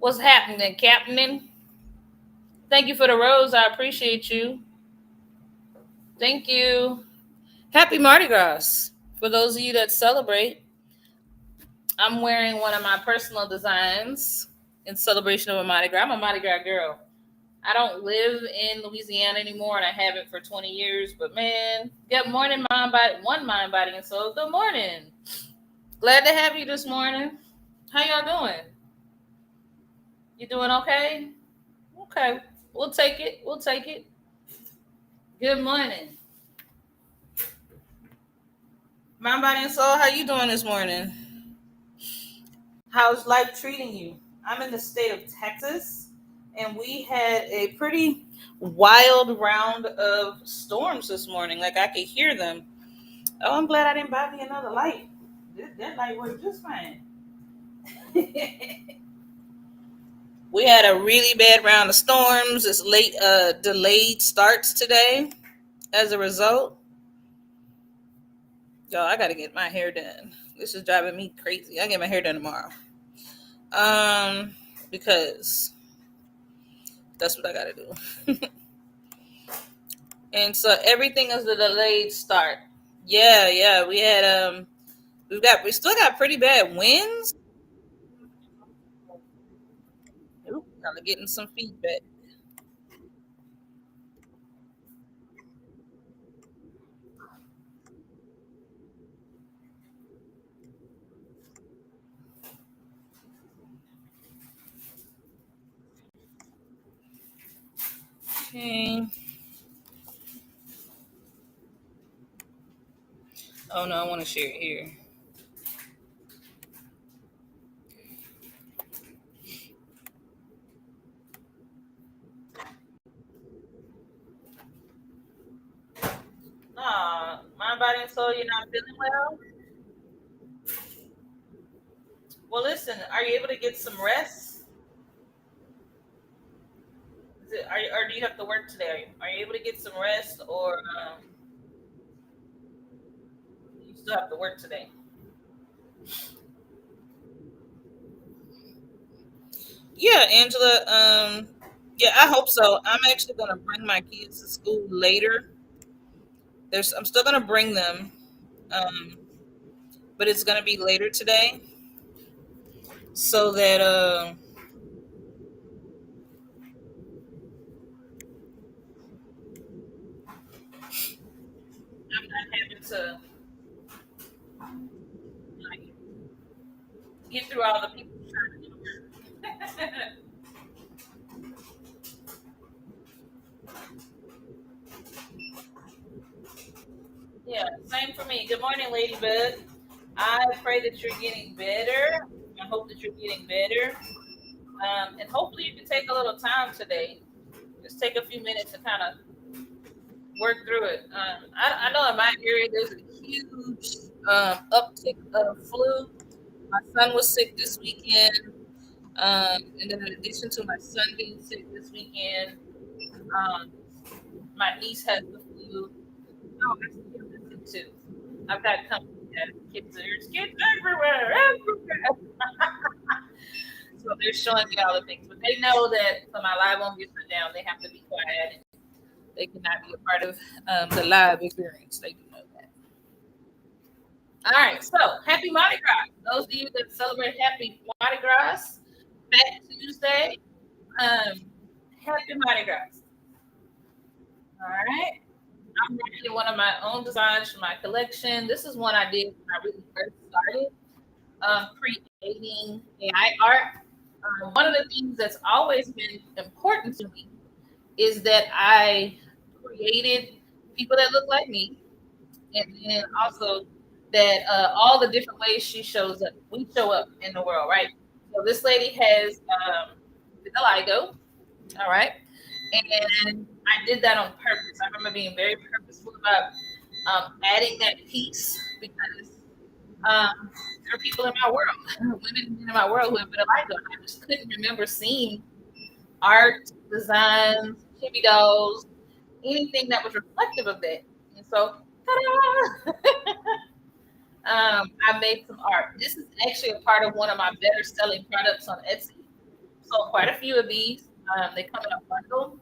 What's happening, Captain? Thank you for the rose. I appreciate you. Thank you. Happy Mardi Gras. For those of you that celebrate, I'm wearing one of my personal designs in celebration of a Mardi Gras. I'm a Mardi Gras girl. I don't live in Louisiana anymore, and I haven't for 20 years. But man, good morning, mind, body, and soul. Good morning. Glad to have you this morning. How y'all doing? You doing okay? Okay, we'll take it. We'll take it. Good morning, mind, body, and soul. How you doing this morning? How's life treating you? I'm in the state of Texas, and we had a pretty wild round of storms this morning. Like I could hear them. Oh, I'm glad I didn't buy me another light. That light worked just fine. We had a really bad round of storms. It's late, delayed starts today. As a result, y'all, I gotta get my hair done. This is driving me crazy. I get my hair done tomorrow. Because that's what I gotta do. And so everything is a delayed start. Yeah, yeah. We still got pretty bad winds. Oop, kind of getting some feedback. Okay. Oh no, I want to share it here. Nah, mind, body, and soul. You're not feeling well. Well, listen. Are you able to get some rest? Or do you have to work today? Are you able to get some rest, or you still have to work today? Yeah, Angela. Yeah, I hope so. I'm actually gonna bring my kids to school later. I'm still gonna bring them, um, but it's gonna be later today, so that I'm not having to like get through all the people trying to do work. Yeah, same for me. Good morning, Ladybug. I pray that you're getting better. I hope that you're getting better. And hopefully you can take a little time today. Just take a few minutes to kind of work through it. I know in my area there's a huge uptick of flu. My son was sick this weekend. And then in addition to my son being sick this weekend, um, my niece has the flu. Oh, I see him sick too. I've got company that there's kids everywhere, everywhere. So they're showing me all the things, but they know that so my live won't get shut down. They have to be quiet. And they cannot be a part of the live experience. They do know that. All right, so happy Mardi Gras. Those of you that celebrate Happy Mardi Gras, Fat Tuesday, um, Happy Mardi Gras. All right. I'm making one of my own designs for my collection. This is one I did when I really first started creating AI art. One of the things that's always been important to me is that I created people that look like me, and then also that all the different ways we show up in the world, right? So this lady has vitiligo, all right, and I did that on purpose. I remember being very purposeful about adding that piece because there are people in my world, women in my world who have vitiligo. I just couldn't remember seeing art, designs, chibi dolls, anything that was reflective of that. And so, ta-da! I made some art. This is actually a part of one of my better selling products on Etsy. So quite a few of these. They come in a bundle,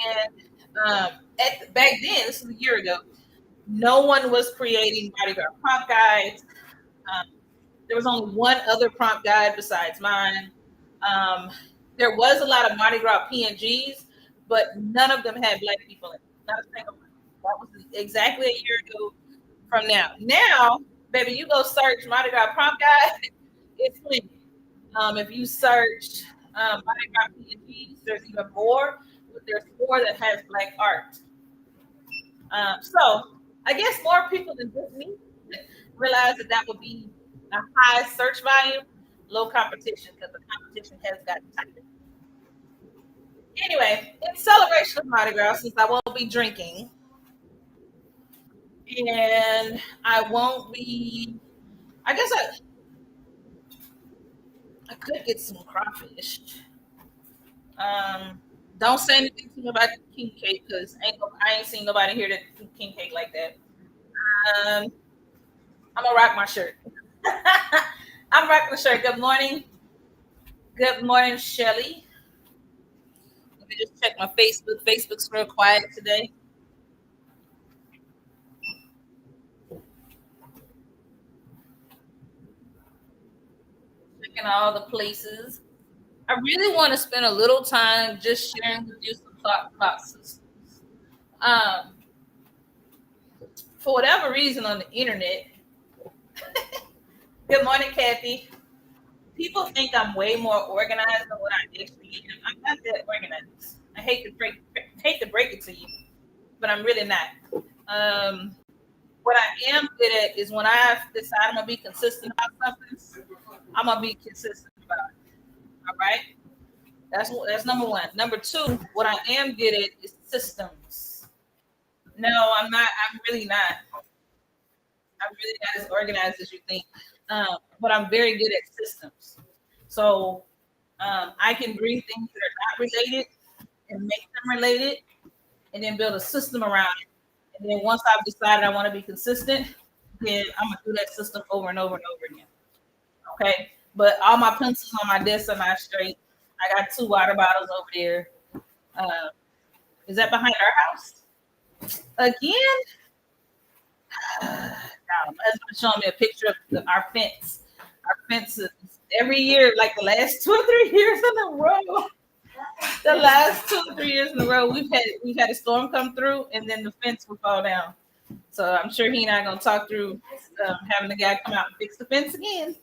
and back then, this was a year ago, no one was creating Mardi Gras prompt guides. Um, there was only one other prompt guide besides mine. Um, there was a lot of Mardi Gras PNGs, but none of them had Black people in it. Not a single one. That was exactly a year ago from now. Now, baby, you go search Mardi Gras prompt guide. It's plenty. If you search Mardi Gras PNGs, there's even more, but there's more that has Black art. So I guess more people than just me realize that would be a high search volume, low competition, because the competition has gotten tighter. Anyway, in celebration of Mardi Gras, since I won't be drinking and I won't be, I guess I could get some crawfish. Um, don't say anything to me about king cake because I ain't seen nobody here that do king cake like that. Um, I'm gonna rock my shirt. I'm rocking the shirt. Good morning. Good morning, Shelly. Let me just check my Facebook. Facebook's real quiet today. Checking all the places. I really want to spend a little time just sharing with you some thought processes. Um, for whatever reason on the internet, good morning, Kathy. People think I'm way more organized than what I actually am. I'm not that organized. I hate to break it to you, but I'm really not. Um, what I am good at is when I decide I'm gonna be consistent about something, I'm gonna be consistent about it. All right, that's number one. Number two, what I am good at is systems. No, I'm not. I'm really not. I'm really not as organized as you think. But I'm very good at systems. So I can bring things that are not related and make them related, and then build a system around it. And then once I've decided I want to be consistent, then I'm gonna do that system over and over and over again. Okay. But all my pencils on my desk are not straight. I got two water bottles over there. Uh, is that behind our house? Again? No, my husband showing me a picture of our fence. Our fence is every year, like the last 2 or 3 years in a row. The last 2 or 3 years in a row, we've had a storm come through, and then the fence will fall down. So I'm sure he and I gonna talk through having the guy come out and fix the fence again.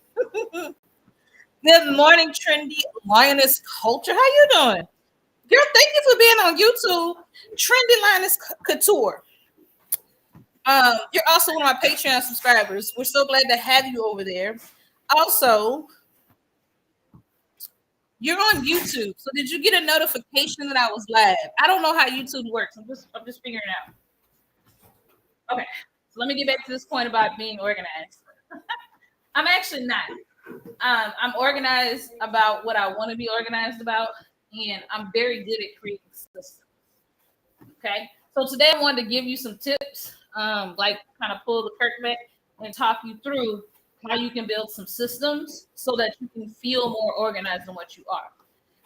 Good morning, trendy lioness culture. How you doing, girl? Thank you for being on YouTube. Trendy lioness couture. You're also one of my Patreon subscribers. We're so glad to have you over there. Also, you're on YouTube. So did you get a notification that I was live? I don't know how YouTube works. I'm just figuring it out. Okay. So let me get back to this point about being organized. I'm actually not. I'm organized about what I want to be organized about, and I'm very good at creating systems. Okay. So today I wanted to give you some tips, like kind of pull the curtain back and talk you through how you can build some systems so that you can feel more organized than what you are,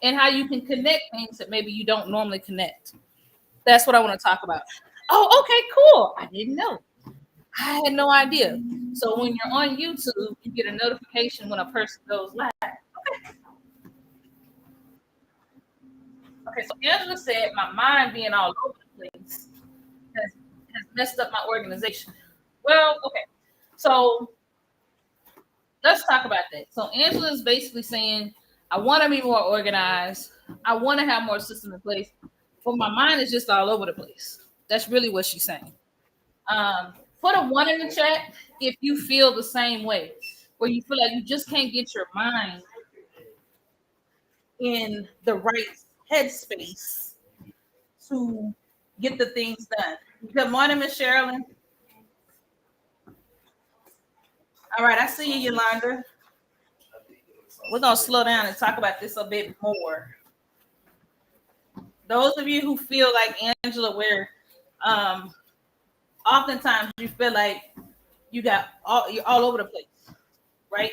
and how you can connect things that maybe you don't normally connect. That's what I want to talk about. Oh, okay, cool. I didn't know. I had no idea. So when you're on YouTube, you get a notification when a person goes live. Okay, so Angela said my mind being all over the place has messed up my organization. Well, okay. So let's talk about that. So Angela is basically saying, I want to be more organized. I want to have more systems in place, but my mind is just all over the place. That's really what she's saying. Put a one in the chat if you feel the same way, where you feel like you just can't get your mind in the right headspace to get the things done. Good morning, Miss Sherilyn. All right, I see you, Yolanda. We're gonna slow down and talk about this a bit more. Those of you who feel like Angela, where oftentimes you feel like you're all over the place, right?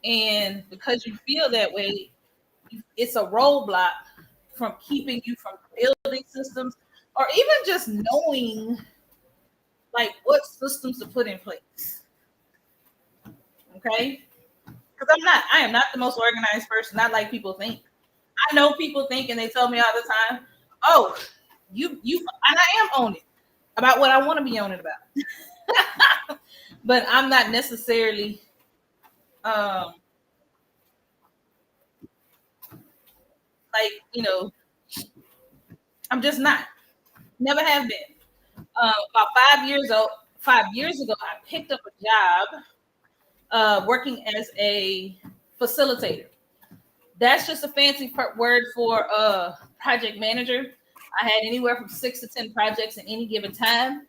And because you feel that way, it's a roadblock from keeping you from building systems or even just knowing like what systems to put in place. Okay. Because I am not the most organized person, not like people think. I know people think and they tell me all the time, oh, you and I am owning about what I want to be owning about. But I'm not necessarily um like, I'm just not. Never have been. About 5 years ago, I picked up a job working as a facilitator. That's just a fancy word for project manager. I had anywhere from 6 to 10 projects at any given time.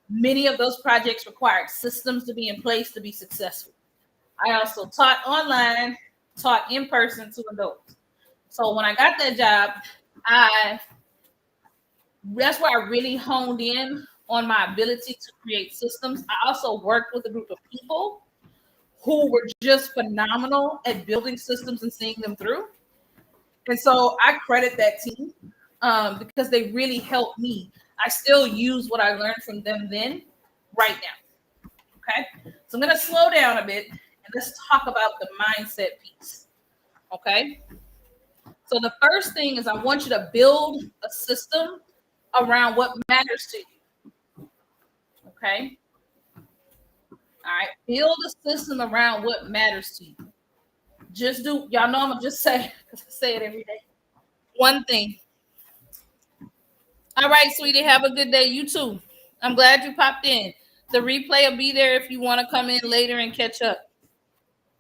Many of those projects required systems to be in place to be successful. I also taught online, taught in person to adults. So when I got that job, I that's where I really honed in on my ability to create systems. I also worked with a group of people who were just phenomenal at building systems and seeing them through. And so I credit that team because they really helped me. I still use what I learned from them then, right now. Okay. So I'm going to slow down a bit and let's talk about the mindset piece. Okay. So the first thing is I want you to build a system around what matters to you. Okay. All right. Build a system around what matters to you. Just do, y'all know I'm going to just say, because I say it every day. One thing. All right, sweetie. Have a good day. You too. I'm glad you popped in. The replay will be there if you want to come in later and catch up.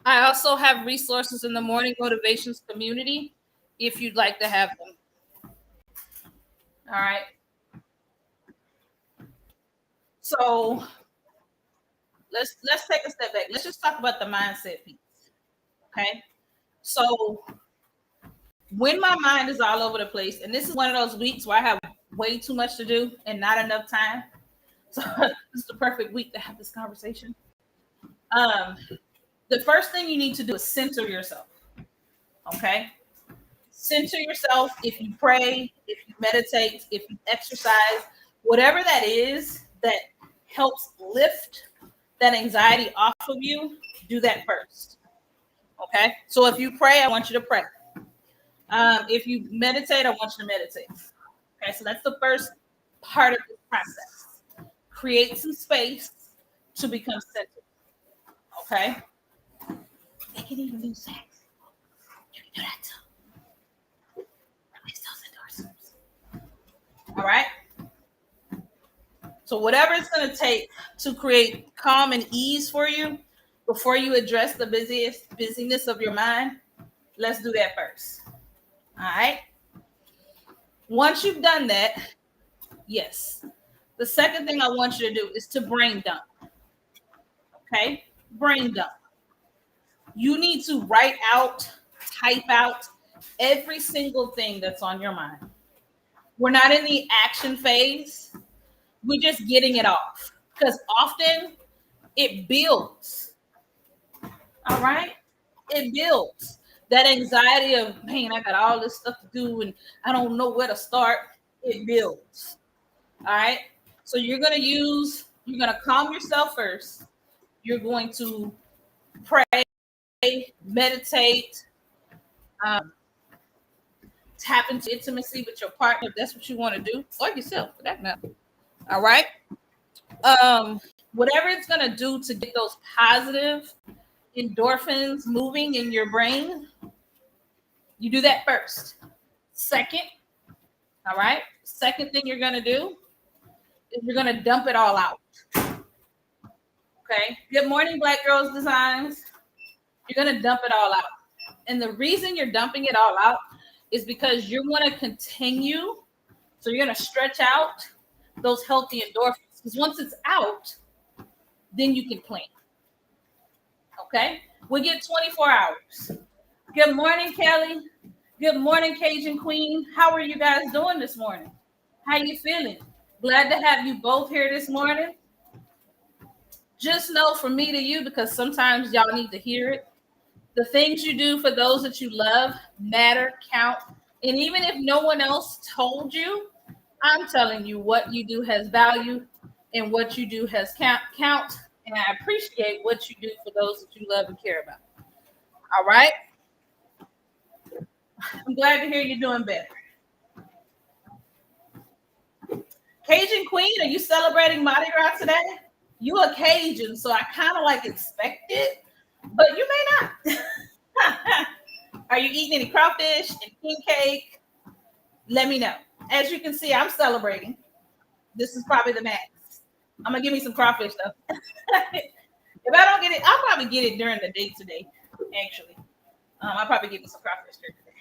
I also have resources in the Morning Motivations community if you'd like to have them. All right. So let's take a step back. Let's just talk about the mindset piece. Okay. So when my mind is all over the place, and this is one of those weeks where I have way too much to do and not enough time. So this is the perfect week to have this conversation. The first thing you need to do is center yourself. Okay. Center yourself. If you pray, if you meditate, if you exercise, whatever that is that helps lift that anxiety off of you, do that first. Okay. So if you pray, I want you to pray. If you meditate, I want you to meditate. Okay. So that's the first part of this process. Create some space to become centered. Okay. They can even do sex. You can do that too. Release those endorsements. All right. So whatever it's going to take to create calm and ease for you before you address the busyness of your mind, let's do that first. All right. Once you've done that, yes. The second thing I want you to do is to brain dump. Okay. Brain dump. You need to write out, type out every single thing that's on your mind. We're not in the action phase. We're just getting it off because often it builds. All right. It builds that anxiety of, man, I got all this stuff to do and I don't know where to start. It builds. All right. So you're going to calm yourself first. You're going to pray, meditate, tap into intimacy with your partner if that's what you want to do, or yourself for that matter. All right. Whatever it's going to do to get those positive endorphins moving in your brain, you do that first. Second, all right. Second thing you're going to do is you're going to dump it all out. Okay. Good morning, Black Girls Designs. You're going to dump it all out. And the reason you're dumping it all out is because you want to continue. So you're going to stretch out those healthy endorphins. Because once it's out, then you can plan. Okay? We get 24 hours. Good morning, Kelly. Good morning, Cajun Queen. How are you guys doing this morning? How you feeling? Glad to have you both here this morning. Just know from me to you, because sometimes y'all need to hear it. The things you do for those that you love matter, count. And even if no one else told you, I'm telling you what you do has value and what you do has count. And I appreciate what you do for those that you love and care about. All right. I'm glad to hear you're doing better. Cajun Queen, are you celebrating Mardi Gras today? You a Cajun, so I kind of like expect it, but you may not. Are you eating any crawfish and king cake? Let me know. As you can see, I'm celebrating. This is probably the max. I'm gonna give me some crawfish though. If I don't get it, I'll probably get it during the day today. Actually, I'll probably get me some crawfish during the day.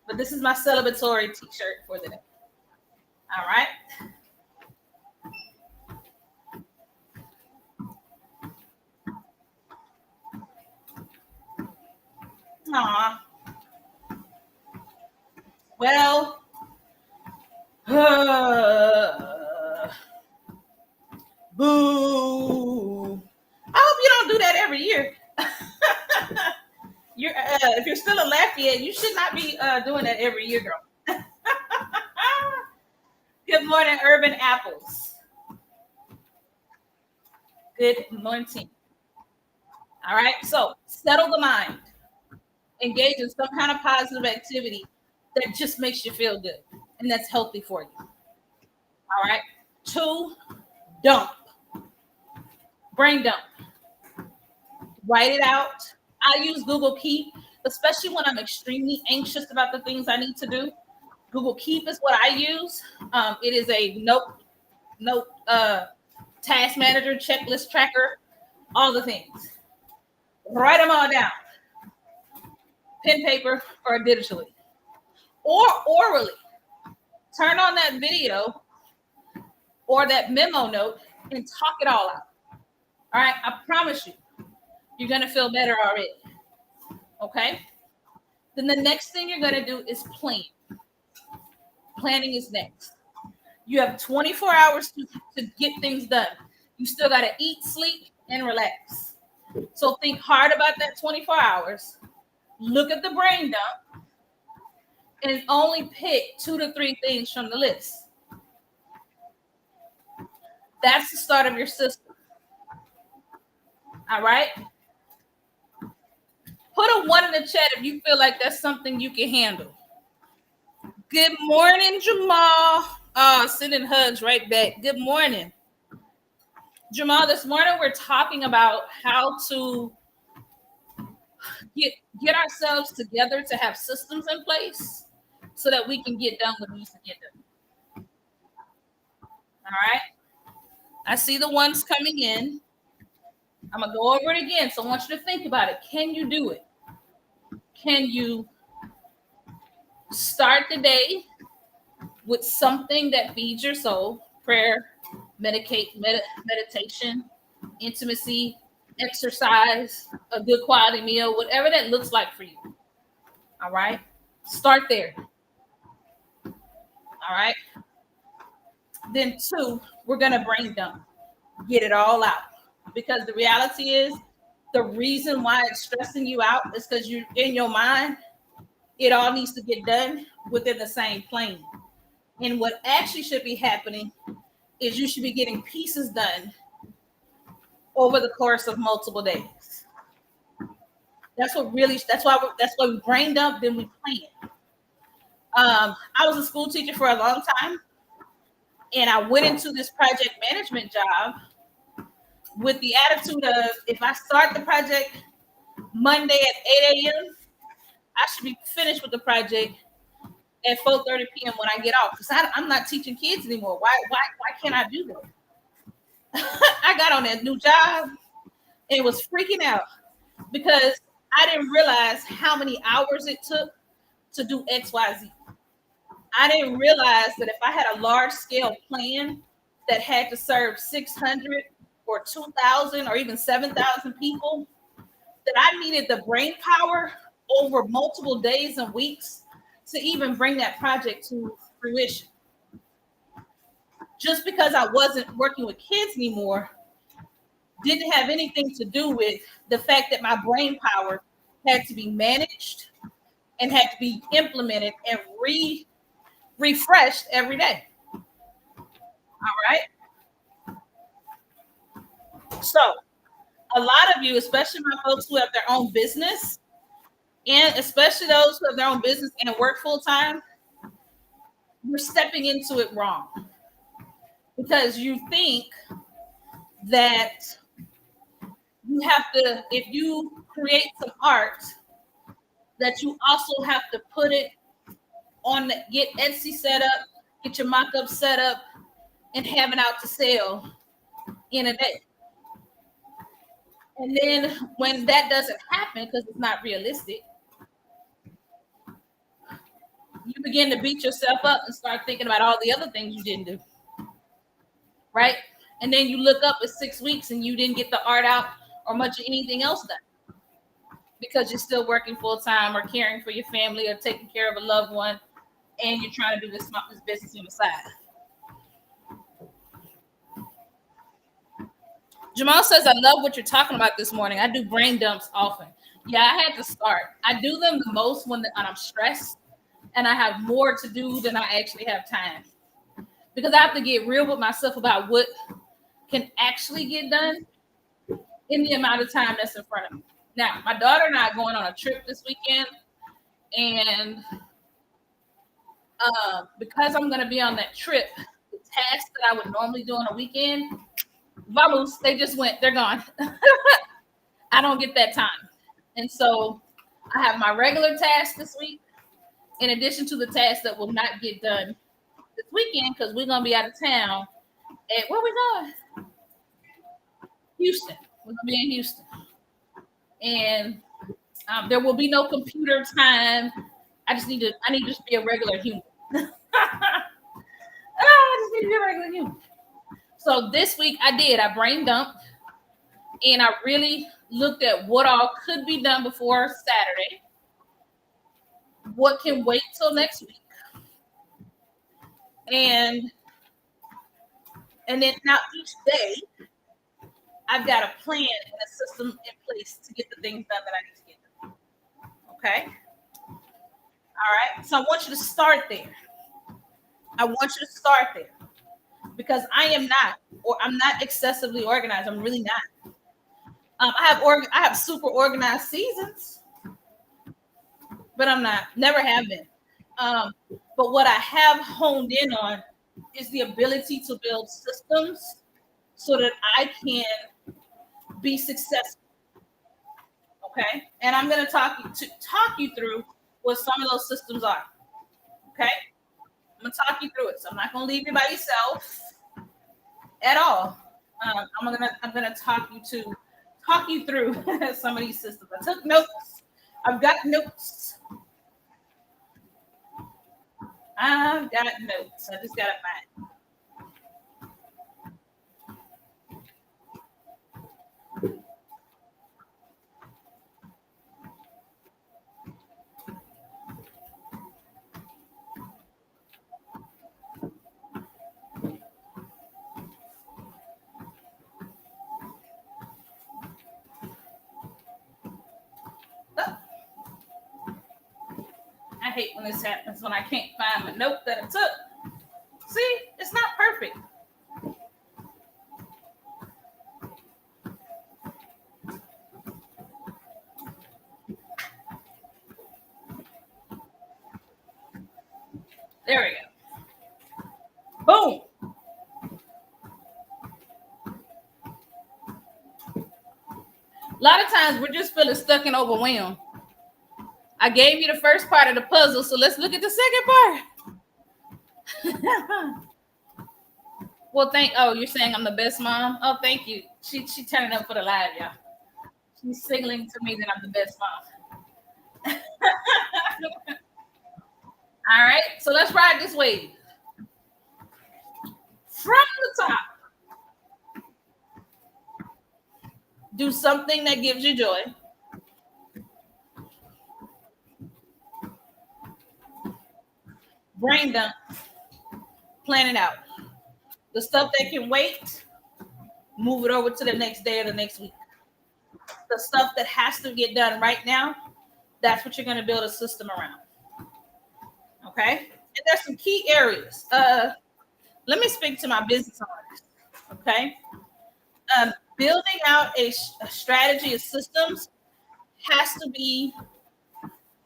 But this is my celebratory T-shirt for the day. All right. Aw. Well, boo. I hope you don't do that every year. If you're still in Lafayette, you should not be doing that every year, girl. Good morning, Urban Apples. Good morning. All right, so settle the mind. Engage in some kind of positive activity that just makes you feel good and that's healthy for you. All right. 2, dump. Brain dump. Write it out. I use Google Keep, especially when I'm extremely anxious about the things I need to do. Google Keep is what I use. It is a note task manager, checklist tracker, all the things. Write them all down. Pen, paper, or digitally. Or orally. Turn on that video or that memo note and talk it all out. All right, I promise you, you're going to feel better already. Okay? Then the next thing you're going to do is plan. Planning is next. You have 24 hours to get things done. You still got to eat, sleep, and relax. So think hard about that 24 hours. Look at the brain dump and only pick 2 to 3 things from the list. That's the start of your system. All right? Put a 1 in the chat if you feel like that's something you can handle. Good morning, Jamal. Sending hugs right back. Good morning. Jamal, this morning we're talking about how to get ourselves together to have systems in place so that we can get done what needs to get done. All right. I see the ones coming in. I'm going to go over it again. So I want you to think about it. Can you do it? Can you start the day with something that feeds your soul? Prayer, meditation, intimacy, exercise, a good quality meal, whatever that looks like for you. All right. Start there. All right. Then 2, we're going to brain dump. Get it all out. Because the reality is the reason why it's stressing you out is because you're in your mind, it all needs to get done within the same plane. And what actually should be happening is you should be getting pieces done over the course of multiple days. That's why we brain dump, then we plan. I was a school teacher for a long time, and I went into this project management job with the attitude of, if I start the project Monday at 8 a.m., I should be finished with the project at 4:30 p.m. when I get off. Because I'm not teaching kids anymore. Why can't I do that? I got on that new job and was freaking out because I didn't realize how many hours it took to do XYZ. I didn't realize that if I had a large scale plan that had to serve 600 or 2,000 or even 7,000 people, that I needed the brain power over multiple days and weeks to even bring that project to fruition. Just because I wasn't working with kids anymore didn't have anything to do with the fact that my brain power had to be managed and had to be implemented and refreshed every day. All right. So a lot of you, especially my folks who have their own business, and especially those who have their own business and work full time, you're stepping into it wrong because you think that you have to, if you create some art, that you also have to put it on, get Etsy set up, get your mock-up set up, and have it out to sale in a day. And then when that doesn't happen because it's not realistic, you begin to beat yourself up and start thinking about all the other things you didn't do. Right? And then you look up at 6 weeks and you didn't get the art out or much of anything else done because you're still working full time or caring for your family or taking care of a loved one, and you're trying to do this business on the side. Jamal says, I love what you're talking about this morning. I do brain dumps often. Yeah, I had to start. I do them the most when I'm stressed and I have more to do than I actually have time. Because I have to get real with myself about what can actually get done in the amount of time that's in front of me. Now, my daughter and I are going on a trip this weekend, and because I'm going to be on that trip, the tasks that I would normally do on a weekend, vamos, they just went, they're gone. I don't get that time. And so I have my regular tasks this week, in addition to the tasks that will not get done this weekend because we're going to be out of town. At where we going? Houston. We're going to be in Houston. And there will be no computer time. I need to just be a regular human. I just need to be a regular human. So this week I brain dumped and I really looked at what all could be done before Saturday. What can wait till next week. And then now each day I've got a plan and a system in place to get the things done that I need to get done. Okay? All right? So I want you to start there. Because I'm not excessively organized. I'm really not. I have super organized seasons, but I'm not. Never have been. But what I have honed in on is the ability to build systems so that I can be successful. Okay, and I'm going to talk you through what some of those systems are. Okay, I'm going to talk you through it. So I'm not going to leave you by yourself at all. I'm gonna talk you through some of these systems. I took notes. I've got notes. I just gotta find. I hate when this happens, when I can't find my note that I took. See, it's not perfect. There we go. Boom. A lot of times we're just feeling stuck and overwhelmed. I gave you the first part of the puzzle, so let's look at the second part. Well, you're saying I'm the best mom? Oh, thank you. She turning up for the live, y'all. She's signaling to me that I'm the best mom. All right, so let's ride this wave. From the top, do something that gives you joy. Brain dump. Plan it out. The stuff that can wait, move it over to the next day or the next week. The stuff that has to get done right now, That's what you're going to build a system around. Okay. And there's some key areas. Let me speak to my business owners. Okay. Building out a strategy of systems has to be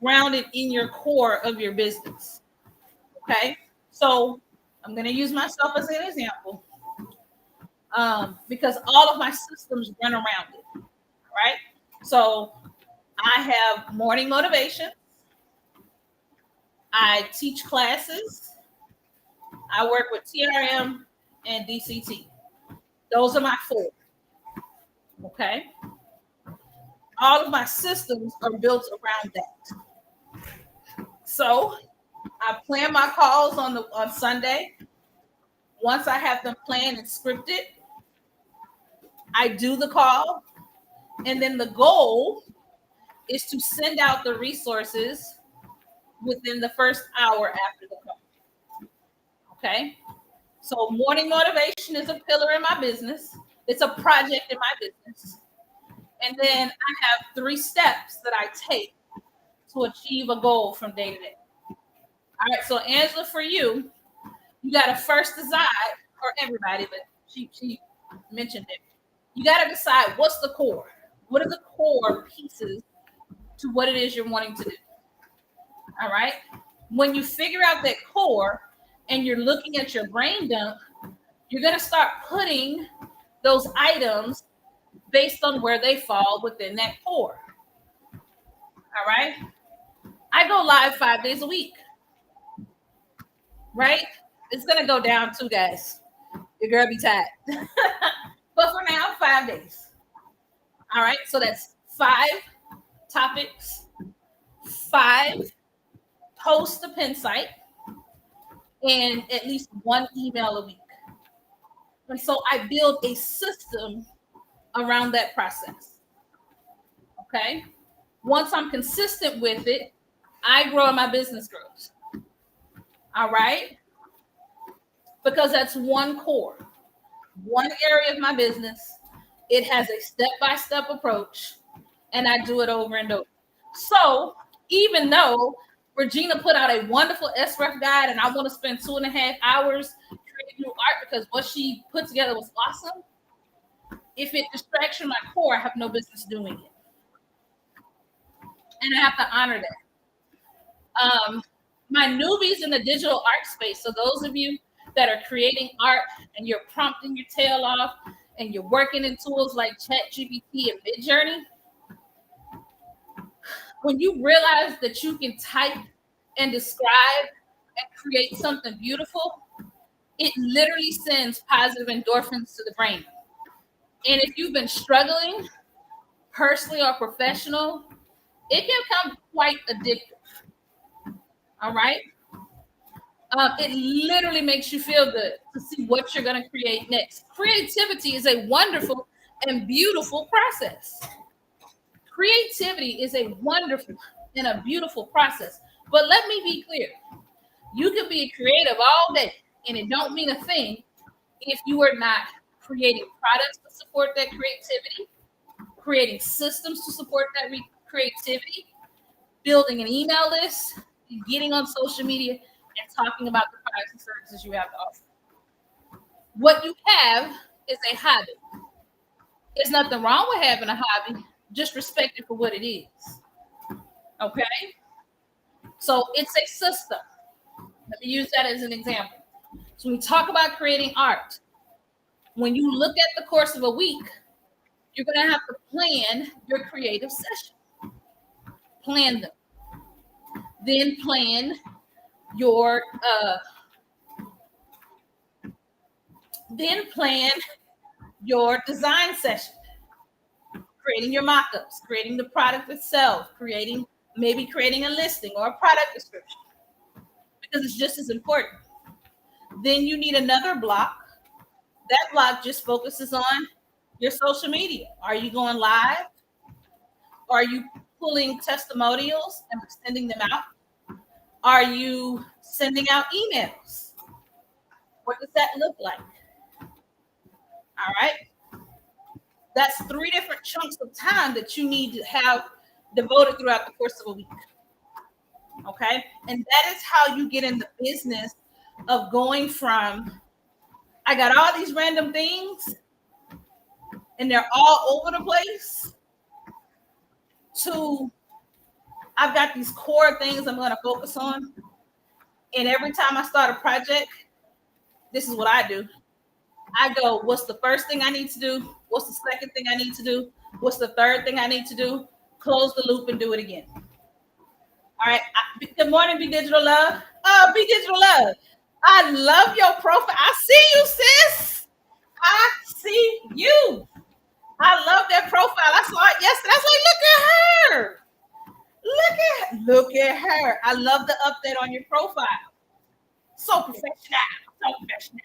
grounded in your core of your business. Okay. So I'm going to use myself as an example because all of my systems run around it. Right. So I have morning motivation. I teach classes. I work with TRM and DCT. Those are my four. Okay. All of my systems are built around that. So I plan my calls on Sunday. Once I have them planned and scripted, I do the call. And then the goal is to send out the resources within the first hour after the call. Okay. So morning motivation is a pillar in my business. It's a project in my business. And then I have 3 steps that I take to achieve a goal from day to day. All right. So Angela, for you, you got to first decide, or everybody, but she mentioned it. You got to decide what's the core. What are the core pieces to what it is you're wanting to do? All right. When you figure out that core and you're looking at your brain dump, you're going to start putting those items based on where they fall within that core. All right. I go live 5 days a week. Right? It's going to go down too, guys. Your girl be tired. But for now, 5 days. All right. So that's 5 topics, 5 posts to pin site, and at least 1 email a week. And so I build a system around that process. Okay. Once I'm consistent with it, I grow and my business grows. All right. Because that's one core, one area of my business. It has a step-by-step approach, and I do it over and over. So even though Regina put out a wonderful SREF guide, and I want to spend 2.5 hours creating new art because what she put together was awesome, if it distracts from my core, I have no business doing it. And I have to honor that. My newbies in the digital art space, so those of you that are creating art and you're prompting your tail off and you're working in tools like ChatGPT and Midjourney, when you realize that you can type and describe and create something beautiful, it literally sends positive endorphins to the brain. And if you've been struggling personally or professional, it can become quite addictive. All right. It literally makes you feel good to see what you're going to create next. Creativity is a wonderful and beautiful process. Creativity is a wonderful and a beautiful process. But let me be clear. You can be creative all day, and it don't mean a thing if you are not creating products to support that creativity, creating systems to support that creativity, building an email list, getting on social media, and talking about the products and services you have to offer. What you have is a hobby. There's nothing wrong with having a hobby. Just respect it for what it is. Okay? So it's a system. Let me use that as an example. So when we talk about creating art, when you look at the course of a week, you're going to have to plan your creative session. Plan them. Then plan your design session, creating your mock-ups, creating the product itself, maybe creating a listing or a product description, because it's just as important. Then you need another block. That block just focuses on your social media. Are you going live? Are you pulling testimonials and sending them out? Are you sending out emails? What does that look like? All right. That's 3 different chunks of time that you need to have devoted throughout the course of a week. Okay. And that is how you get in the business of going from, I got all these random things and they're all over the place, to I've got these core things I'm going to focus on. And every time I start a project, this is what I do. I go, what's the first thing I need to do? What's the second thing I need to do? What's the third thing I need to do? Close the loop and do it again. All right. Good morning, Be Digital Love. Oh, Be Digital Love. I love your profile. I see you, sis. I see you. I love that profile. I saw it yesterday. I was like, look at her. Look at her. I love the update on your profile. So professional. So professional.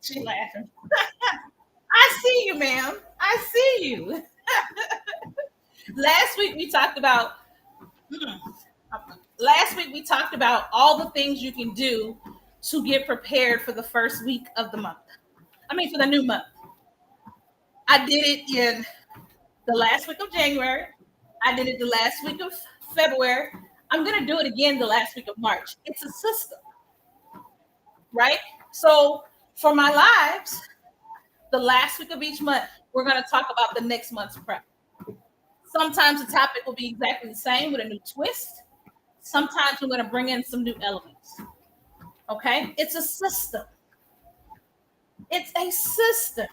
She laughing. I see you, ma'am. I see you. Last week we talked about all the things you can do to get prepared for the first week of the month. I mean, for the new month. I did it in the last week of January. I did it the last week of February. I'm going to do it again the last week of March. It's a system, right? So for my lives, the last week of each month, we're going to talk about the next month's prep. Sometimes the topic will be exactly the same with a new twist. Sometimes we're going to bring in some new elements. Okay? It's a system. It's a system.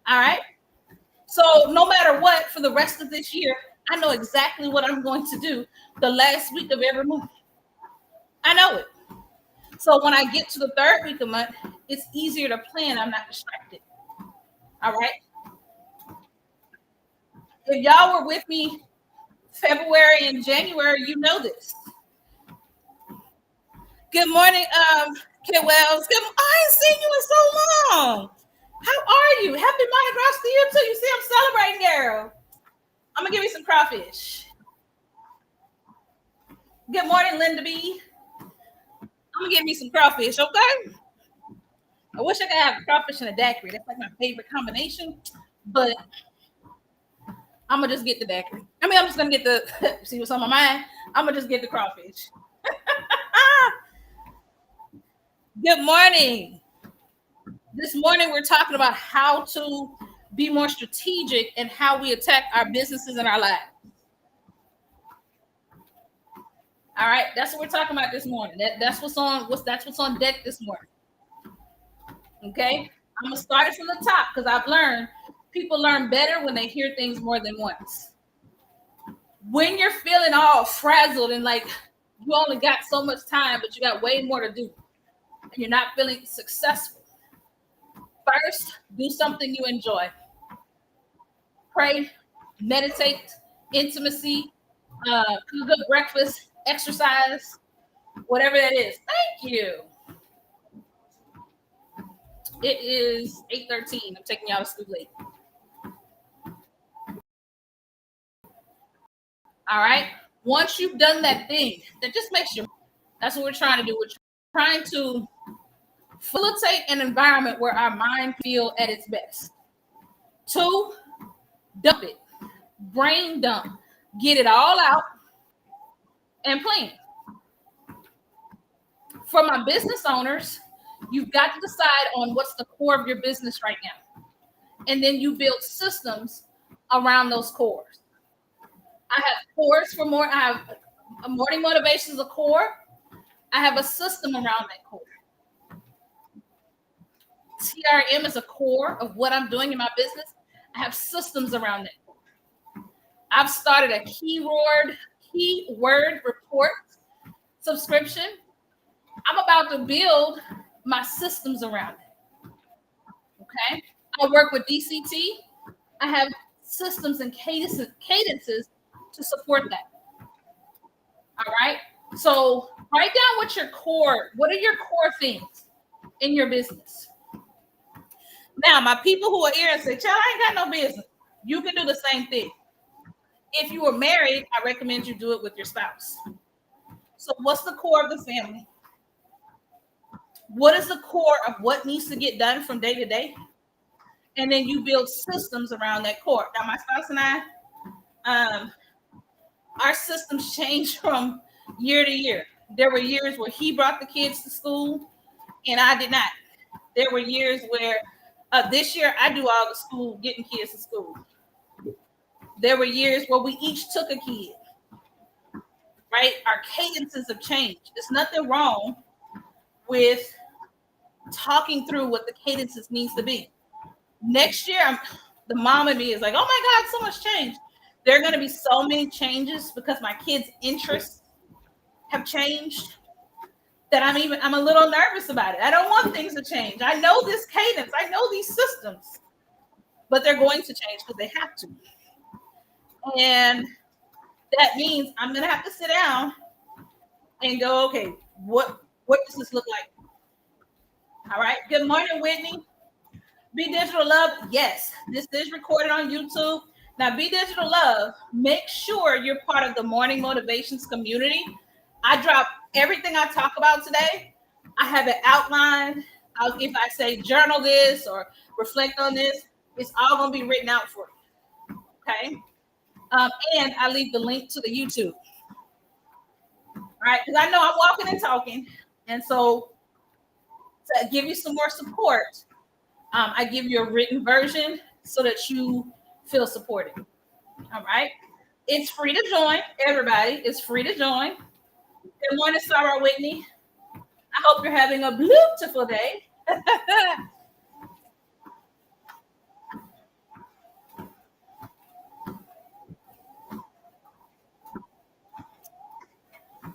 All right? So no matter what, for the rest of this year, I know exactly what I'm going to do the last week of every month. I know it. So when I get to the third week of the month, it's easier to plan. I'm not distracted. All right? If y'all were with me February and January, you know this. Good morning, Kid Wells. I ain't seen you in so long. How are you? Happy Mardi Gras to you too. You see, I'm celebrating, girl. I'm gonna give you some crawfish. Good morning, Linda B. I'm gonna give me some crawfish, okay? I wish I could have crawfish and a daiquiri. That's like my favorite combination, but I'm gonna just get the daiquiri. I mean, I'm just gonna get the see what's on my mind. I'm gonna just get the crawfish. Good morning. This morning we're talking about how to be more strategic and how we attack our businesses and our lives. All right, that's what we're talking about this morning. That's what's on deck this morning. Okay, I'm gonna start it from the top because I've learned people learn better when they hear things more than once. When you're feeling all frazzled and like you only got so much time, but you got way more to do, and you're not feeling successful, first, do something you enjoy. Pray, meditate, intimacy, cook a good breakfast, exercise, whatever that is. Thank you. It is 8:13. I'm taking y'all to school late. All right. Once you've done that thing, that just makes you. That's what we're trying to do. We're trying to facilitate an environment where our mind feel at its best. 2, dump it. Brain dump. Get it all out and plan. For my business owners, you've got to decide on what's the core of your business right now. And then you build systems around those cores. I have cores for more. I have a morning motivation is a core. I have a system around that core. TRM is a core of what I'm doing in my business. I have systems around that core. I've started a keyword report subscription. I'm about to build my systems around it. Okay. I work with DCT. I have systems and cadences to support that. All right. So write down what are your core things in your business. Now, my people who are here and say, child, I ain't got no business. You can do the same thing. If you were married, I recommend you do it with your spouse. So what's the core of the family? What is the core of what needs to get done from day to day? and then you build systems around that core. Now, my spouse and I, um, our systems change from year to year. There were years where he brought the kids to school and I did not. There were years where this year I do all the school, getting kids to school. There were years where we each took a kid, right? Our cadences have changed. There's nothing wrong with talking through what the cadences needs to be. Next year, the mom in me is like, oh my God, so much change. There are going to be so many changes because my kids' interests have changed that I'm a little nervous about it. I don't want things to change. I know this cadence. I know these systems, but they're going to change because they have to. And that means I'm going to have to sit down and go, okay, what does this look like? All right. Good morning, Whitney. Be Digital Love. Yes, this is recorded on YouTube. Now, Be Digital Love, make sure you're part of the Morning Motivations community. I drop everything I talk about today. I have it outlined. If I say journal this or reflect on this, it's all going to be written out for you. Okay. And I leave the link to the YouTube. All right. Because I know I'm walking and talking. And so to give you some more support, I give you a written version so that you feel supported. All right. It's free to join. Everybody, it's free to join. Good morning, Sarah Whitney. I hope you're having a beautiful day.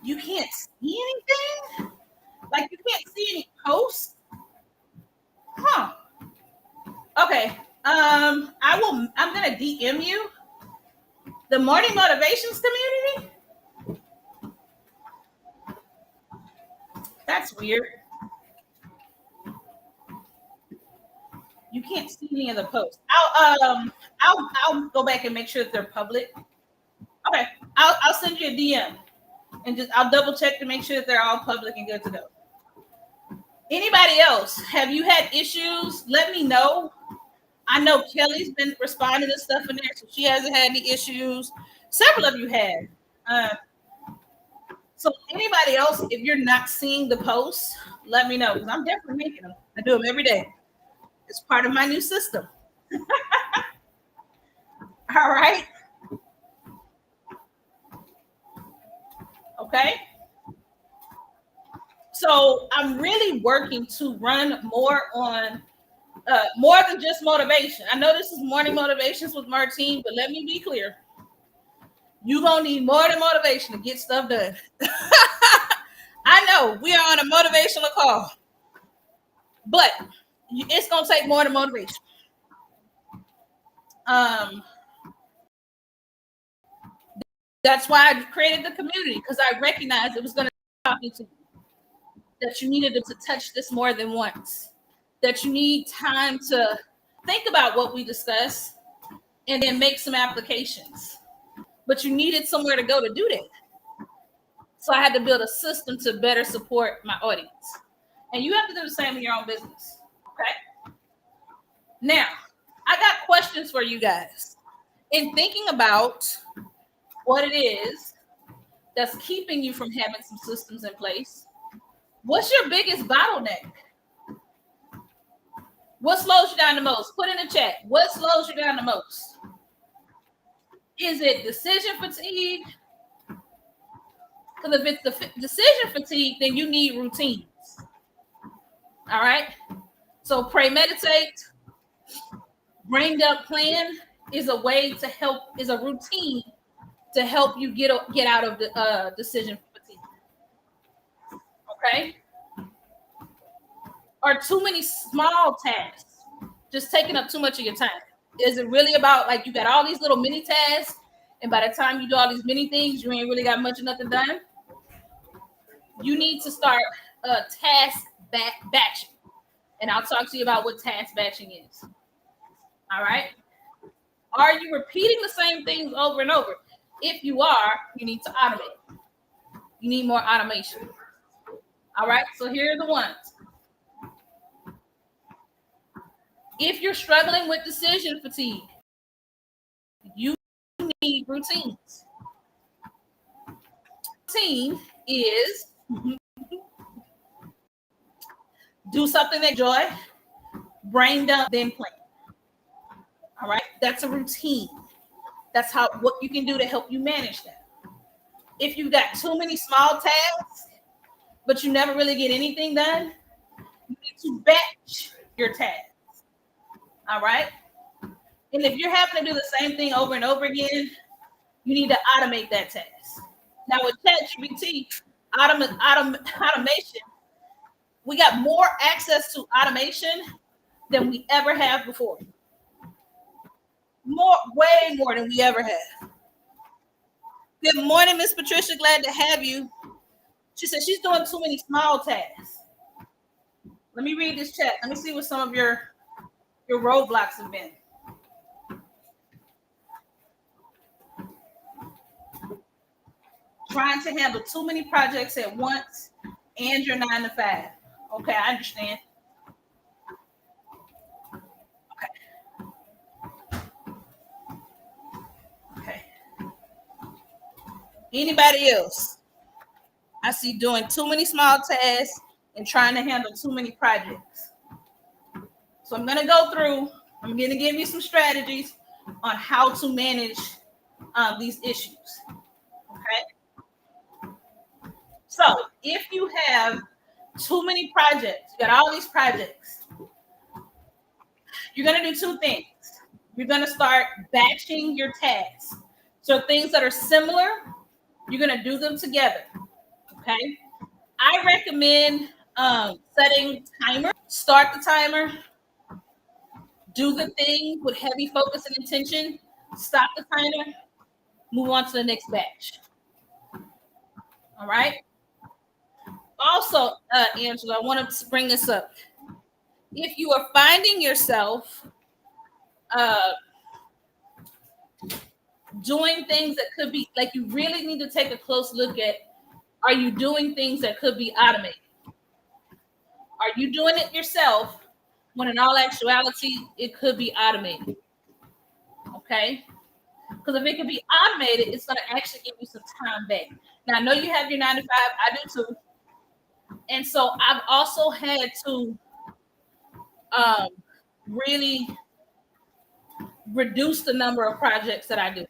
You can't see anything? Like you can't see any posts? Huh. Okay. I'm gonna DM you. The Morning Motivations community? That's weird. You can't see any of the posts. I'll go back and make sure that they're public. Okay. I'll send you a DM and I'll double check to make sure that they're all public and good to go. Anybody else? Have you had issues? Let me know. I know Kelly's been responding to stuff in there, so she hasn't had any issues. Several of you had. So anybody else, if you're not seeing the posts, let me know because I'm definitely making them. I do them every day. It's part of my new system. All right. Okay. So I'm really working to run more on more than just motivation. I know this is Morning Motivations with Martine, but let me be clear. You're going to need more than motivation to get stuff done. I know we are on a motivational call, but it's going to take more than motivation. That's why I created the community because I recognized it was going to be talking to you. That you needed to touch this more than once. That you need time to think about what we discussed and then make some applications. But you needed somewhere to go to do that. So I had to build a system to better support my audience. And you have to do the same in your own business. Okay. Now, I got questions for you guys. In thinking about what it is that's keeping you from having some systems in place, what's your biggest bottleneck? What slows you down the most? Put in the chat. What slows you down the most? Is it decision fatigue? Because if it's the decision fatigue, then you need routines. All right. So pray, meditate. Brain dump plan is a way to help, is a routine to help you get out of the decision fatigue. Okay. Are too many small tasks just taking up too much of your time? Is it really about like you got all these little mini tasks, and by the time you do all these mini things, you ain't really got much of nothing done? You need to start task batching, and I'll talk to you about what task batching is. All right. Are you repeating the same things over and over? If you are, you need to automate. You need more automation. All right. So here are the ones. If you're struggling with decision fatigue, you need routines. Routine is do something that joy, brain dump, then plan. All right, that's a routine. That's how what you can do to help you manage that. If you got too many small tasks, but you never really get anything done, you need to batch your tasks. All right. And if you're having to do the same thing over and over again, you need to automate that task. Now with ChatGPT, automation, we got more access to automation than we ever have before. More, way more than we ever have. Good morning, Miss Patricia. Glad to have you. She said she's doing too many small tasks. Let me read this chat. Let me see what some of your roadblocks have been. Trying to handle too many projects at once and your 9 to 5. Okay, I understand. Okay. Anybody else? I see doing too many small tasks and trying to handle too many projects. So I'm going to go through, I'm going to give you some strategies on how to manage these issues. Okay. So if you have too many projects, you got all these projects, you're going to do two things. You're going to start batching your tasks. So things that are similar, you're going to do them together. Okay. I recommend setting timer, start the timer, do the thing with heavy focus and intention, stop the timer, move on to the next batch. All right. Also, Angela, I want to bring this up. If you are finding yourself doing things that could be like, you really need to take a close look at, are you doing things that could be automated? Are you doing it yourself when in all actuality it could be automated? Okay. Because if it can be automated, it's going to actually give you some time back. Now, I know you have your 9 to 5. I do too. And so I've also had to really reduce the number of projects that I do.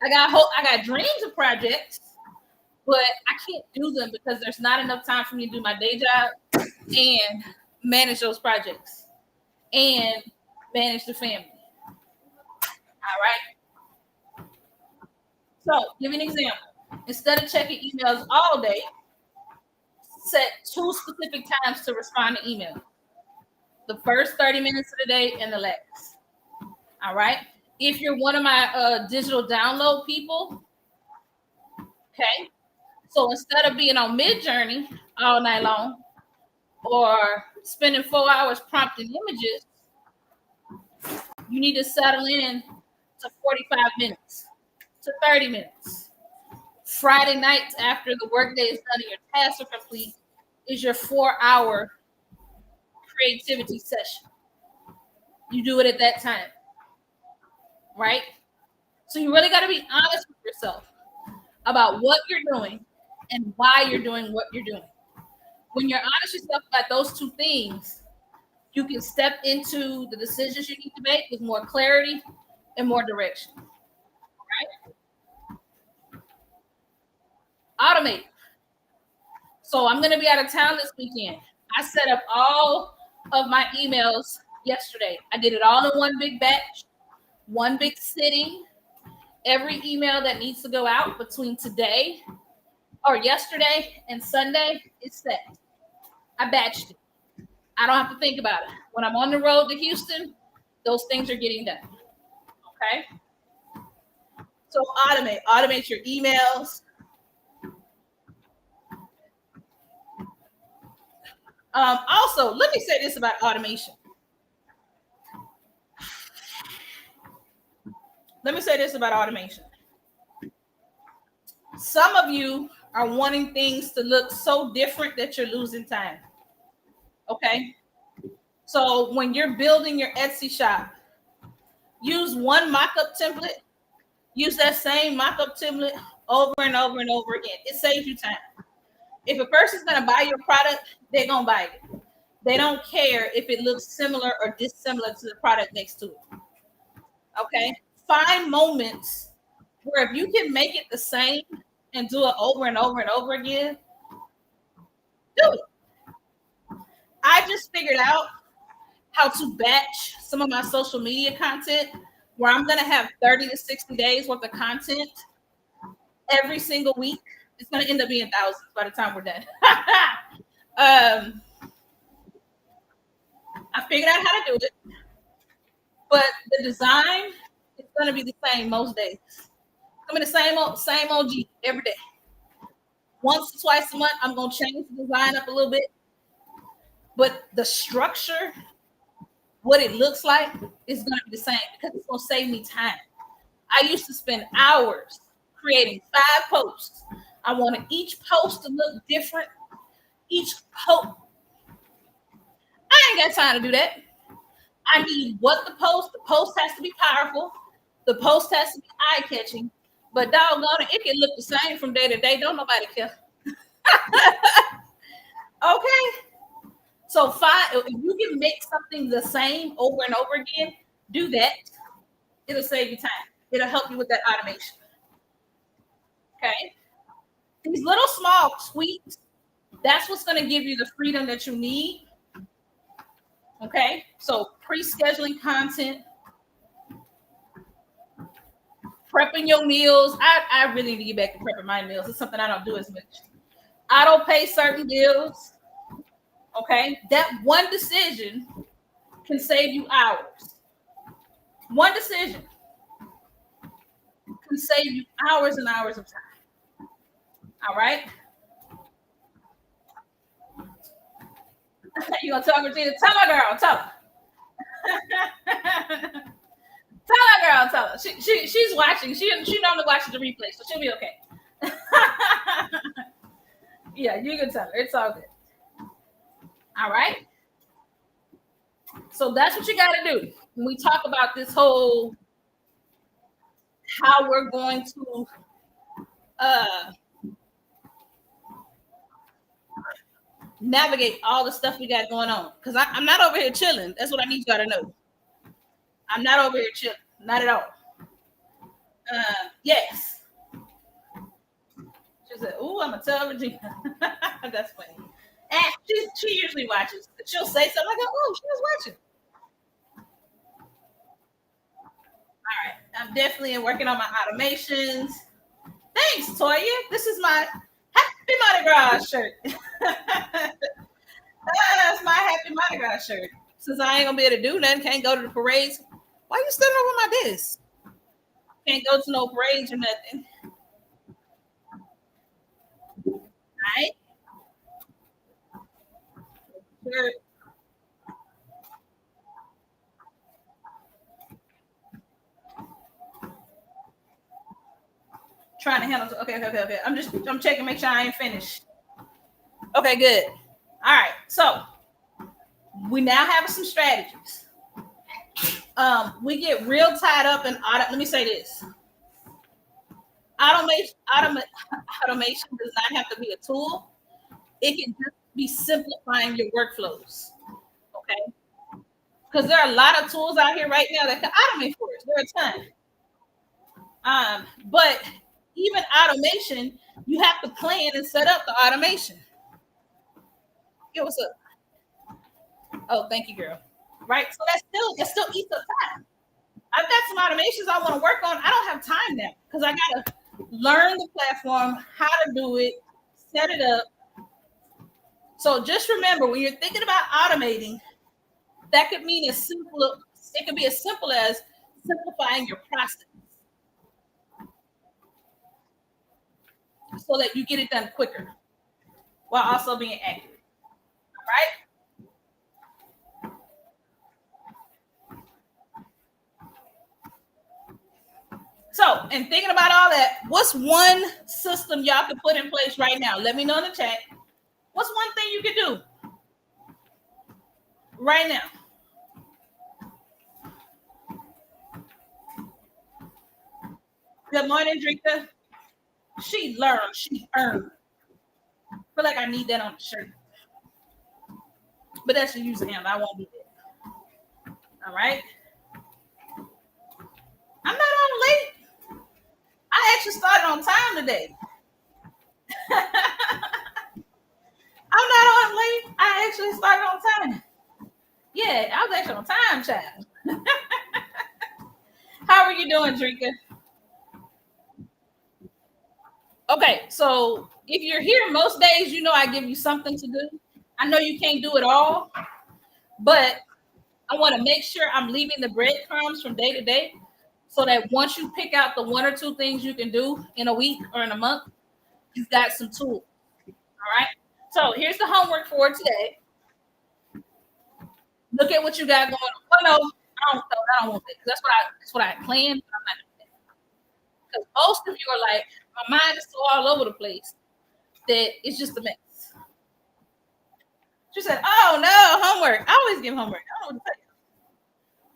I got dreams of projects, but I can't do them because there's not enough time for me to do my day job and manage those projects and manage the family. All right. So, give you an example. Instead of checking emails all day, set 2 specific times to respond to email. The first 30 minutes of the day and the last. All right. If you're one of my digital download people, okay. So instead of being on Midjourney all night long or spending 4 hours prompting images, you need to settle in to 45 minutes to 30 minutes. Friday nights after the workday is done and your tasks are complete is your 4-hour creativity session. You do it at that time, right? So you really got to be honest with yourself about what you're doing and why you're doing what you're doing. When you're honest with yourself about those two things, you can step into the decisions you need to make with more clarity and more direction. Right? Automate. So I'm going to be out of town this weekend. I set up all of my emails yesterday. I did it all in one big batch, one big sitting. Every email that needs to go out between today or yesterday and Sunday is set. I batched it. I don't have to think about it. When I'm on the road to Houston, those things are getting done. Okay. So automate your emails. Also, let me say this about automation. Some of you are wanting things to look so different that you're losing time. Okay. So when you're building your Etsy shop, use one mock-up template. Use that same mock-up template over and over and over again. It saves you time. If a person's gonna buy your product, they're gonna buy it. They don't care if it looks similar or dissimilar to the product next to it. Okay? Find moments where if you can make it the same and do it over and over and over again, do it. I just figured out how to batch some of my social media content where I'm going to have 30 to 60 days worth of content every single week. It's going to end up being thousands by the time we're done. I figured out how to do it, but the design is going to be the same most days. I'm in the same OG every day. Once or twice a month, I'm going to change the design up a little bit, but the structure, what it looks like, is going to be the same because it's going to save me time. I used to spend hours creating 5 posts. I wanted each post to look different. Each post, I ain't got time to do that. I need the post has to be powerful. The post has to be eye-catching. But doggone it can look the same from day to day. Don't nobody care. Okay? So if you can make something the same over and over again, do that. It'll save you time. It'll help you with that automation. Okay? These little small tweaks, that's what's going to give you the freedom that you need. Okay? So pre-scheduling content, prepping your meals. I really need to get back to prepping my meals. It's something I don't do as much. Auto pay certain bills. Okay? That one decision can save you hours. One decision can save you hours and hours of time. All right? You gonna tell Regina? Tell her, girl. Tell her. Tell her, girl. Tell her. She's watching. She normally watches the replay, so she'll be okay. Yeah, you can tell her. It's all good. All right. So that's what you got to do when we talk about this whole how we're going to navigate all the stuff we got going on. Because I'm not over here chilling. That's what I need you to know. I'm not over here chilling. Not at all. Yes. She said, "Ooh, I'm gonna tell Regina." That's funny. And she usually watches. She'll say something like, "Oh, she was watching." All right. I'm definitely working on my automations. Thanks, Toya. This is my Happy Mardi Gras shirt. That's my Happy Mardi Gras shirt. Since I ain't gonna be able to do nothing, can't go to the parades. Why you standing over my desk? Can't go to no parades or nothing. All right. Shirt. Trying to handle. Okay. I'm checking, make sure I ain't finished. Okay, good. All right. So we now have some strategies. We get real tied up in audit. Let me say this. Automation does not have to be a tool. It can just be simplifying your workflows. Okay. Because there are a lot of tools out here right now that can automate for us. There are a ton. But even automation, you have to plan and set up the automation. Yeah, what's up? Oh, thank you, girl. Right? So that still eats up time. I've got some automations I want to work on. I don't have time now because I gotta learn the platform, how to do it, set it up. So just remember when you're thinking about automating, that could mean it could be as simple as simplifying your process so that you get it done quicker while also being accurate. All right? So, and thinking about all that, what's one system y'all can put in place right now? Let me know in the chat. What's one thing you can do right now? Good morning, Drika. She learned. She earned. I feel like I need that on the shirt. But that's the username. I won't be there. All right. I'm not on late. I actually started on time today. I'm not on late. I actually started on time. Yeah, I was actually on time, child. How are you doing, Drika? Okay, so if you're here most days, you know I give you something to do. I know you can't do it all, but I want to make sure I'm leaving the breadcrumbs from day to day so that once you pick out the one or two things you can do in a week or in a month, you've got some tools. All right. So here's the homework for today. Look at what you got going on. Oh no, I don't want that. That's what I planned. But I'm not doing that because most of you are like, my mind is so all over the place that it's just a mess. She said, "Oh no, homework. I always give homework. I don't know what to tell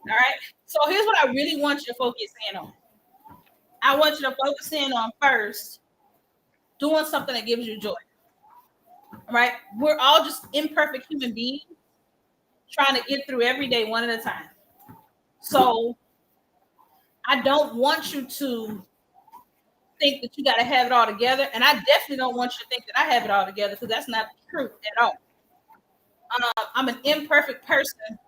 you." All right. So here's what I really want you to focus in on. I want you to focus in on first doing something that gives you joy. All right. We're all just imperfect human beings trying to get through every day one at a time. So I don't want you to think that you got to have it all together. And I definitely don't want you to think that I have it all together because that's not true at all. I'm an imperfect person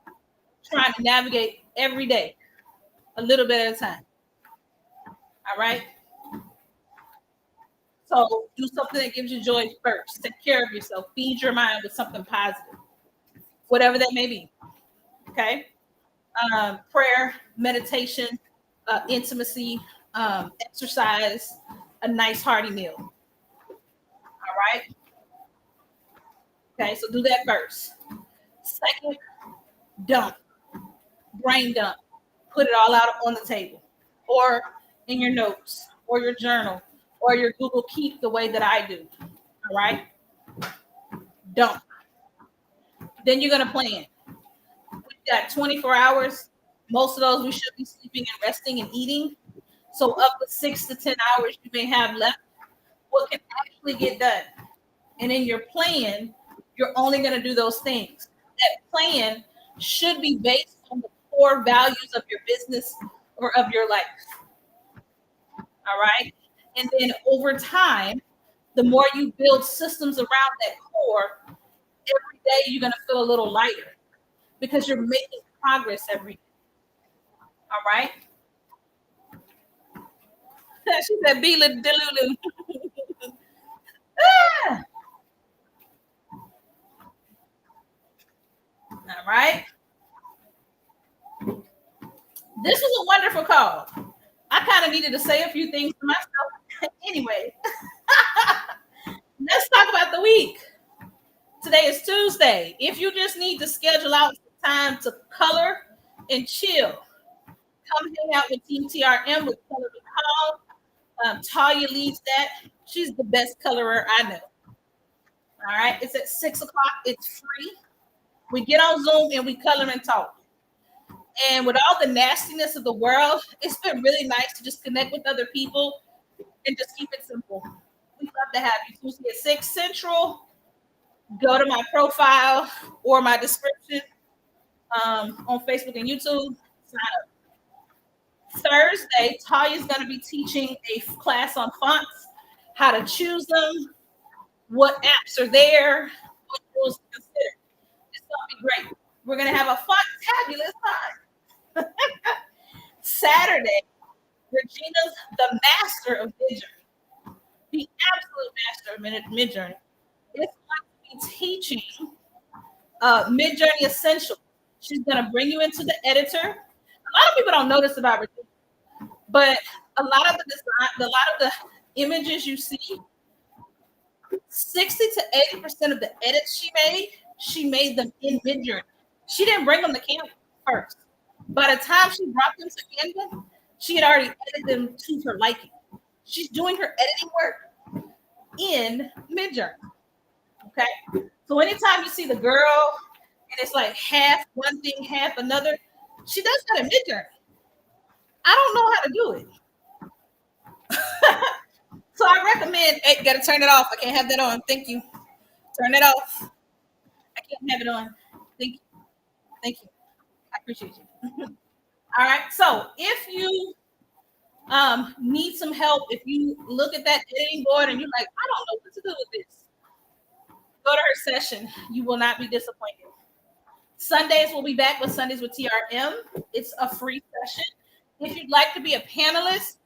trying to navigate every day a little bit at a time. All right. So do something that gives you joy first. Take care of yourself. Feed your mind with something positive, whatever that may be. Okay. Prayer, meditation, intimacy, exercise, a nice hearty meal. All right. Okay. So do that first. Second, dump, brain dump. Put it all out on the table or in your notes or your journal or your Google Keep the way that I do. All right. Dump. Then you're going to plan. We've got 24 hours. Most of those we should be sleeping and resting and eating. So up to 6 to 10 hours you may have left. What can actually get done? And in your plan, you're only going to do those things. That plan should be based on the core values of your business or of your life. All right. And then over time, the more you build systems around that core, every day you're going to feel a little lighter because you're making progress every day. All right. She said, "Be delulu." Ah, all right. This was a wonderful call. I kind of needed to say a few things to myself anyway. Let's talk about the week. Today is Tuesday. If you just need to schedule out some time to color and chill, come hang out with Team TRM with Color Hall. Talia leads that. She's the best colorer I know. All right. It's at 6 o'clock. It's free. We get on Zoom and we color and talk. And with all the nastiness of the world, it's been really nice to just connect with other people and just keep it simple. We'd love to have you. Tuesday at 6 Central. Go to my profile or my description on Facebook and YouTube. Sign up. Thursday, Talia's going to be teaching a class on fonts, how to choose them, what apps are there, what rules to consider. It's going to be great. We're going to have a fun-tabulous time. Saturday, Regina's the master of Midjourney, the absolute master of Midjourney. It's going to be teaching Midjourney Essentials. She's going to bring you into the editor. A lot of people don't know this about Regina. But a lot of the design, a lot of the images you see, 60 to 80% of the edits she made them in Midjourney. She didn't bring them to Canva first. By the time she brought them to Canva, she had already edited them to her liking. She's doing her editing work in Midjourney. Okay. So anytime you see the girl and it's like half one thing, half another, she does that in Midjourney. I don't know how to do it. come in. Hey, gotta turn it off. I can't have that on. Thank you. Turn it off. I can't have it on. Thank you. Thank you. I appreciate you. All right. So if you need some help, if you look at that editing board and you're like, I don't know what to do with this, go to her session. You will not be disappointed. Sundays we'll be back with Sundays with TRM. It's a free session. If you'd like to be a panelist,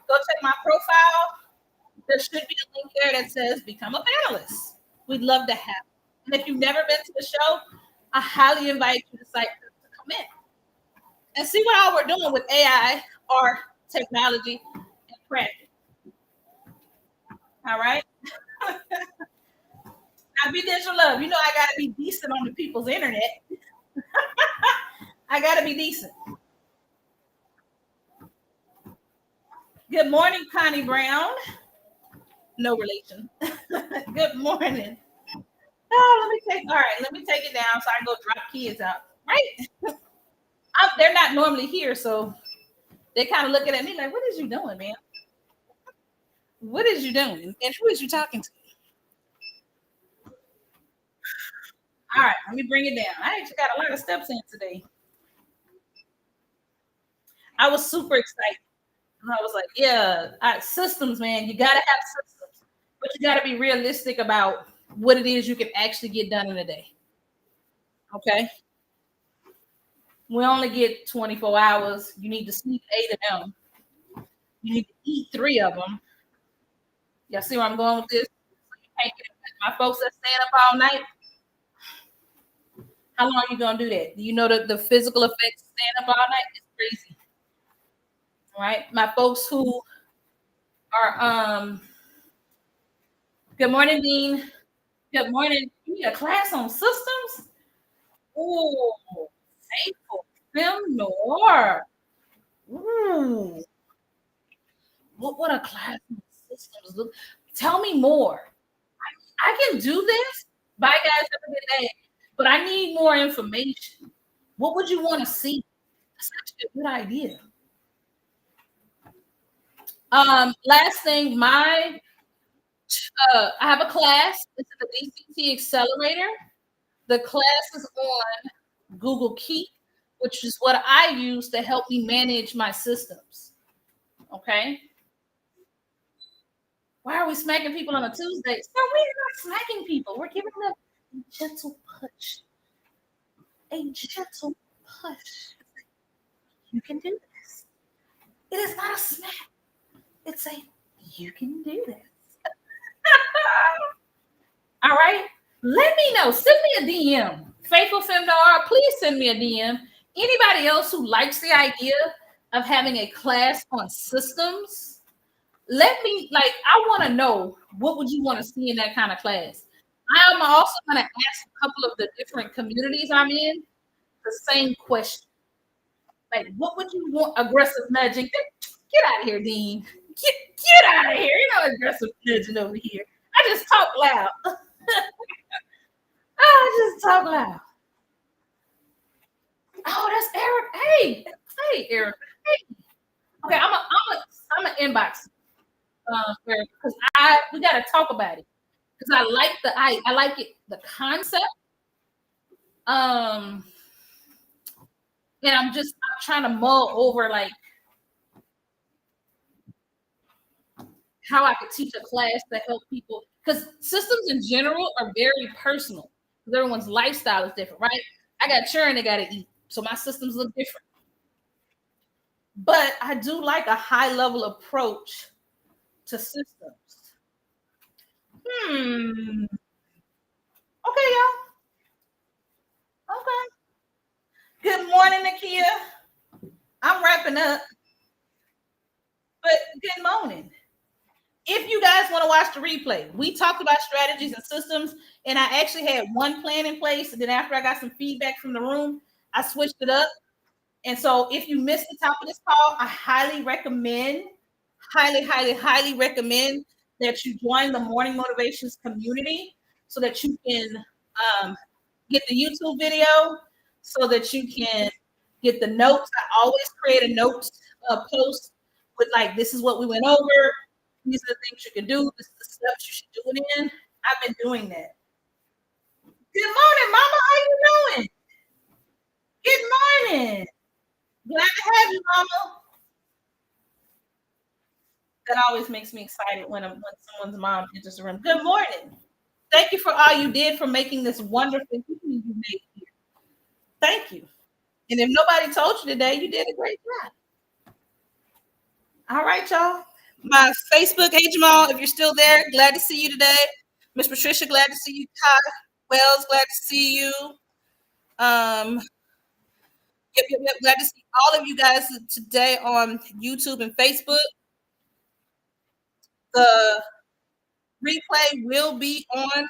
go check my profile. There should be a link there that says become a panelist. We'd love to have you. And if you've never been to the show, I highly invite you to come in and see what all we're doing with AI or technology and practice. All right. Now be digital love. You know I gotta be decent on the people's internet. I gotta be decent. Good morning, Connie Brown. No relation. Good morning. Oh, let me take it down so I can go drop kids out. Right? They're not normally here, so they kind of looking at me like, what is you doing, man? What is you doing? And who is you talking to? All right, let me bring it down. I actually got a lot of steps in today. I was super excited. I was like, yeah, systems, man. You got to have systems, but you got to be realistic about what it is you can actually get done in a day. Okay. We only get 24 hours. You need to sleep 8 of them. You need to eat 3 of them. Y'all see where I'm going with this? My folks that staying up all night. How long are you gonna do that? Do you know the physical effects of staying up all night? It's crazy. All right. My folks who are good morning, Dean. Good morning. You need a class on systems? Oh, faithful film noir. Ooh. What a class on systems look. Tell me more. I can do this. Bye guys, have a good day. But I need more information. What would you want to see? That's actually a good idea. Last thing, I have a class. It's the DCT Accelerator. The class is on Google Keep, which is what I use to help me manage my systems. Okay. Why are we smacking people on a Tuesday? So we're not smacking people. We're giving them a gentle push. A gentle push. You can do this. It is not a smack. It's a you can do this. All right. Let me know. Send me a DM. Faithful Femdar, please send me a DM. Anybody else who likes the idea of having a class on systems, let me I want to know what would you want to see in that kind of class. I am also going to ask a couple of the different communities I'm in the same question. Like, what would you want? Aggressive nudging. Get out of here, Dean. Get out of here. You know, aggressive nudging over here. I just talk loud. I just talk loud. Oh, that's Eric. Hey, Eric. Hey. Okay, I'm an inbox. Because we gotta talk about it. Because I like it, the concept. And I'm trying to mull over how I could teach a class to help people. Because systems in general are very personal. Everyone's lifestyle is different, right? I got children that gotta eat, so my systems look different. But I do like a high level approach to systems. Okay, y'all. Okay. Good morning, Nakia. I'm wrapping up. But good morning. If you guys want to watch the replay, we talked about strategies and systems, and I actually had one plan in place. And then after I got some feedback from the room, I switched it up. And so if you missed the top of this call, I highly recommend that you join the Morning Motivations community so that you can get the YouTube video, so that you can get the notes. I always create a notes post with this is what we went over. These are the things you can do. This is the steps you should do it in. I've been doing that. Good morning, Mama. How you doing? Good morning. Glad to have you, Mama. That always makes me excited when someone's mom enters the room. Good morning. Thank you for all you did for making this wonderful evening you made here. Thank you. And if nobody told you today, you did a great job. All right, y'all. My Facebook, hey Jamal, if you're still there, glad to see you today. Miss Patricia, glad to see you. Todd Wells, glad to see you. Um, yep. Glad to see all of you guys today on YouTube and Facebook. The replay will be on